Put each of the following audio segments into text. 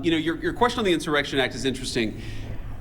Your question on the Insurrection Act is interesting.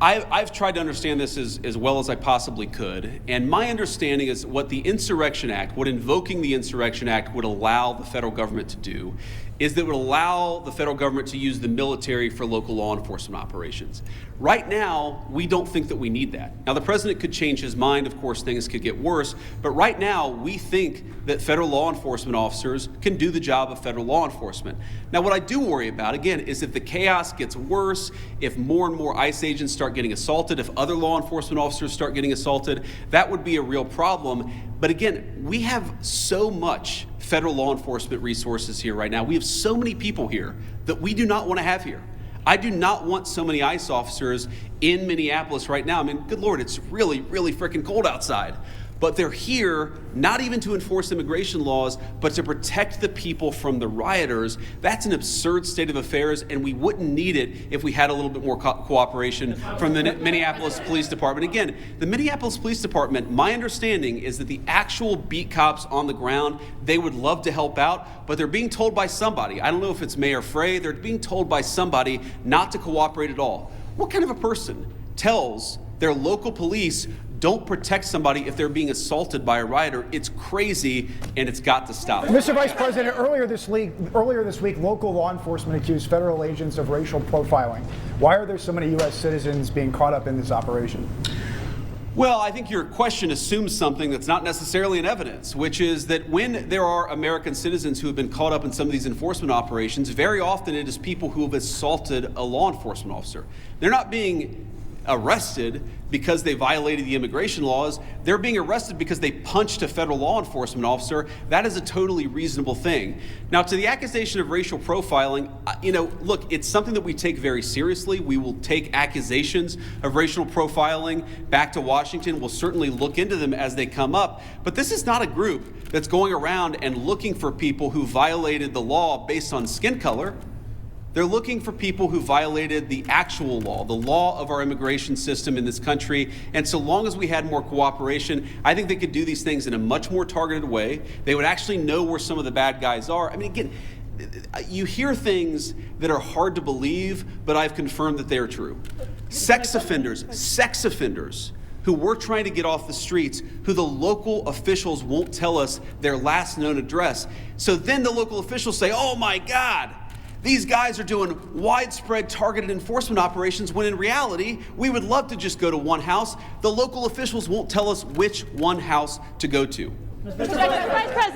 I've tried to understand this as well as I possibly could, and my understanding is what the Insurrection Act, what invoking the Insurrection Act would allow the federal government to do is that it would allow the federal government to use the military for local law enforcement operations. Right now, we don't think that we need that. Now, the president could change his mind. Of course, things could get worse. But right now, we think that federal law enforcement officers can do the job of federal law enforcement. Now, what I do worry about, again, is if the chaos gets worse, if more and more ICE agents start getting assaulted, if other law enforcement officers start getting assaulted, that would be a real problem. But again, we have so much federal law enforcement resources here right now. We have so many people here that we do not want to have here. I do not want so many ICE officers in Minneapolis right now. I mean, good Lord, it's really, really freaking cold outside. But they're here not even to enforce immigration laws, but to protect the people from the rioters. That's an absurd state of affairs, and we wouldn't need it if we had a little bit more cooperation from the Minneapolis Police Department. Again, the Minneapolis Police Department, my understanding is that the actual beat cops on the ground, they would love to help out, but they're being told by somebody, I don't know if it's Mayor Frey, they're being told by somebody not to cooperate at all. What kind of a person tells their local police don't protect somebody if they're being assaulted by a rioter? It's crazy, and it's got to stop. Mr. Vice President, earlier this week, local law enforcement accused federal agents of racial profiling. Why are there so many U.S. citizens being caught up in this operation? Well, I think your question assumes something that's not necessarily in evidence, which is that when there are American citizens who have been caught up in some of these enforcement operations, very often it is people who have assaulted a law enforcement officer. They're not being arrested because they violated the immigration laws. They're being arrested because they punched a federal law enforcement officer. That is a totally reasonable thing. Now, to the accusation of racial profiling, look, it's something that we take very seriously. We will take accusations of racial profiling back to Washington. We'll certainly look into them as they come up. But this is not a group that's going around and looking for people who violated the law based on skin color. They're looking for people who violated the actual law, the law of our immigration system in this country. And so long as we had more cooperation, I think they could do these things in a much more targeted way. They would actually know where some of the bad guys are. I mean, again, you hear things that are hard to believe, but I've confirmed that they are true. Sex offenders who we're trying to get off the streets, who the local officials won't tell us their last known address. So then the local officials say, oh my God, these guys are doing widespread targeted enforcement operations, when in reality, we would love to just go to one house. The local officials won't tell us which one house to go to. Mr. Vice President.